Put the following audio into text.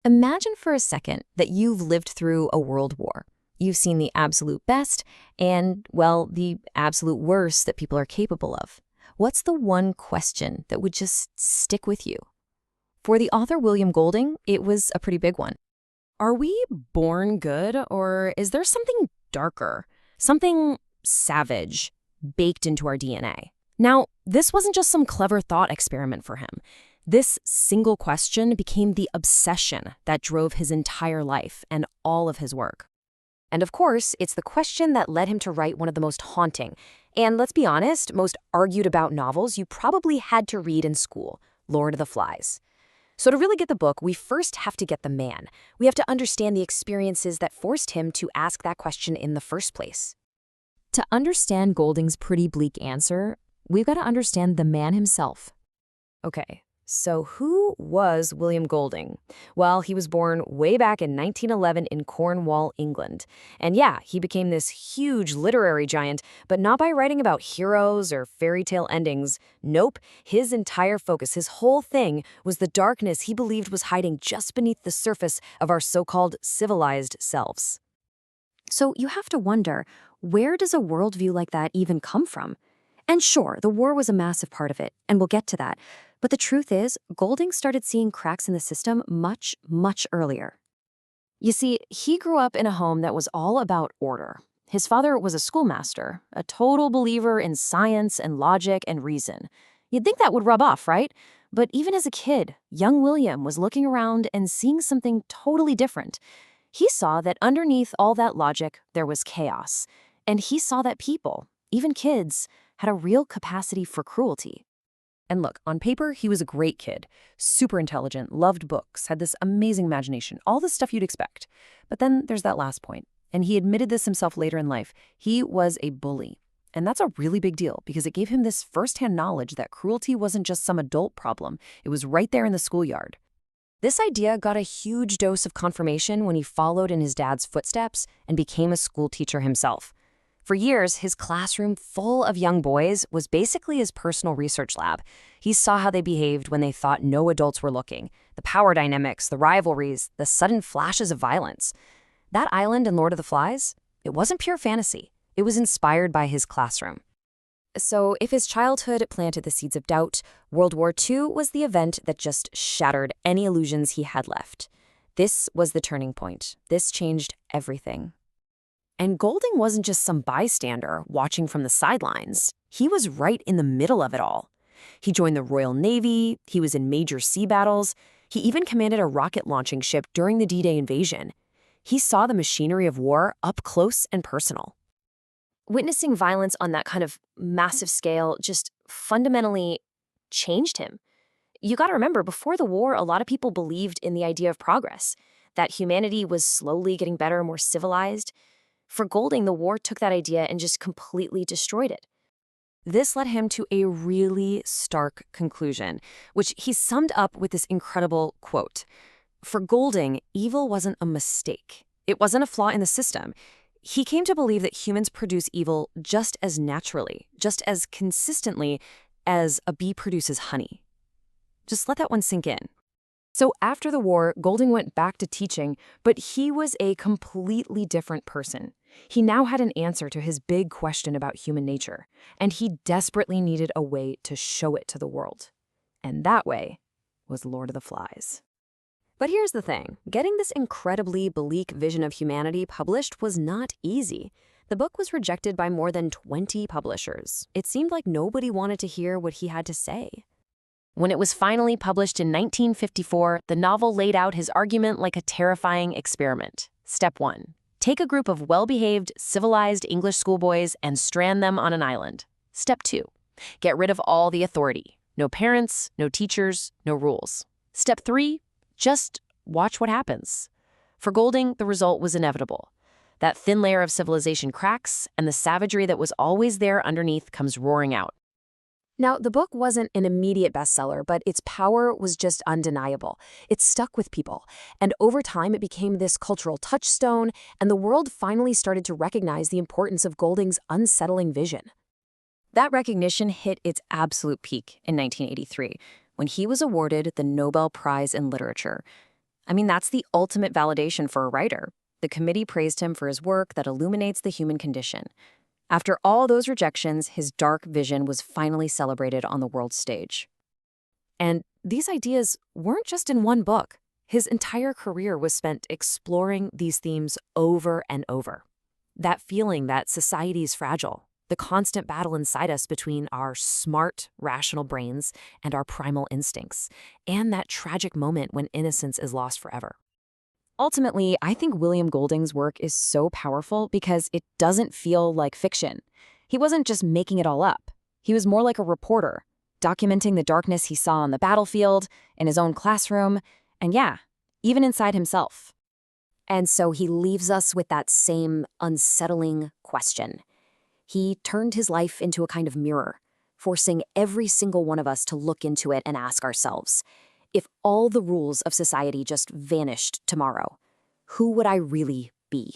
Imagine for a second that you've lived through a world war. You've seen the absolute best and, well, the absolute worst that people are capable of. What's the one question that would just stick with you? For the author William Golding, it was a pretty big one. Are we born good, or is there something darker, something savage, baked into our DNA? Now, this wasn't just some clever thought experiment for him. This single question became the obsession that drove his entire life and all of his work. And of course, it's the question that led him to write one of the most haunting, and let's be honest, most argued about novels you probably had to read in school, Lord of the Flies. So to really get the book, we first have to get the man. We have to understand the experiences that forced him to ask that question in the first place. To understand Golding's pretty bleak answer, we've got to understand the man himself. Okay, so who was William Golding? Well, he was born way back in 1911 in Cornwall, England. And yeah, he became this huge literary giant, but not by writing about heroes or fairy tale endings. Nope, his entire focus, his whole thing, was the darkness he believed was hiding just beneath the surface of our so-called civilized selves. So you have to wonder, where does a worldview like that even come from? And sure, the war was a massive part of it, and we'll get to that. But the truth is, Golding started seeing cracks in the system much, much earlier. You see, he grew up in a home that was all about order. His father was a schoolmaster, a total believer in science and logic and reason. You'd think that would rub off, right? But even as a kid, young William was looking around and seeing something totally different. He saw that underneath all that logic, there was chaos. And he saw that people, even kids, had a real capacity for cruelty. And look, on paper, he was a great kid, super intelligent, loved books, had this amazing imagination, all the stuff you'd expect. But then there's that last point, and he admitted this himself later in life. He was a bully. And that's a really big deal because it gave him this firsthand knowledge that cruelty wasn't just some adult problem. It was right there in the schoolyard. This idea got a huge dose of confirmation when he followed in his dad's footsteps and became a school teacher himself. For years, his classroom full of young boys was basically his personal research lab. He saw how they behaved when they thought no adults were looking, the power dynamics, the rivalries, the sudden flashes of violence. That island in Lord of the Flies, it wasn't pure fantasy. It was inspired by his classroom. So if his childhood planted the seeds of doubt, World War II was the event that just shattered any illusions he had left. This was the turning point. This changed everything. And Golding wasn't just some bystander watching from the sidelines. He was right in the middle of it all. He joined the Royal Navy, he was in major sea battles, he even commanded a rocket launching ship during the D-Day invasion. He saw the machinery of war up close and personal. Witnessing violence on that kind of massive scale just fundamentally changed him. You gotta remember, before the war, a lot of people believed in the idea of progress, that humanity was slowly getting better, more civilized. For Golding, the war took that idea and just completely destroyed it. This led him to a really stark conclusion, which he summed up with this incredible quote. For Golding, evil wasn't a mistake. It wasn't a flaw in the system. He came to believe that humans produce evil just as naturally, just as consistently as a bee produces honey. Just let that one sink in. So after the war, Golding went back to teaching, but he was a completely different person. He now had an answer to his big question about human nature, and he desperately needed a way to show it to the world. And that way was Lord of the Flies. But here's the thing, getting this incredibly bleak vision of humanity published was not easy. The book was rejected by more than 20 publishers. It seemed like nobody wanted to hear what he had to say. When it was finally published in 1954, the novel laid out his argument like a terrifying experiment. Step 1. Take a group of well-behaved, civilized English schoolboys and strand them on an island. Step 2. Get rid of all the authority. No parents, no teachers, no rules. Step 3. Just watch what happens. For Golding, the result was inevitable. That thin layer of civilization cracks, and the savagery that was always there underneath comes roaring out. Now, the book wasn't an immediate bestseller, but its power was just undeniable. It stuck with people, and over time it became this cultural touchstone, and the world finally started to recognize the importance of Golding's unsettling vision. That recognition hit its absolute peak in 1983, when he was awarded the Nobel Prize in Literature. I mean, that's the ultimate validation for a writer. The committee praised him for his work that illuminates the human condition. After all those rejections, his dark vision was finally celebrated on the world stage. And these ideas weren't just in one book. His entire career was spent exploring these themes over and over. That feeling that society is fragile, the constant battle inside us between our smart, rational brains and our primal instincts, and that tragic moment when innocence is lost forever. Ultimately, I think William Golding's work is so powerful because it doesn't feel like fiction. He wasn't just making it all up. He was more like a reporter, documenting the darkness he saw on the battlefield, in his own classroom, and yeah, even inside himself. And so he leaves us with that same unsettling question. He turned his life into a kind of mirror, forcing every single one of us to look into it and ask ourselves, if all the rules of society just vanished tomorrow, who would I really be?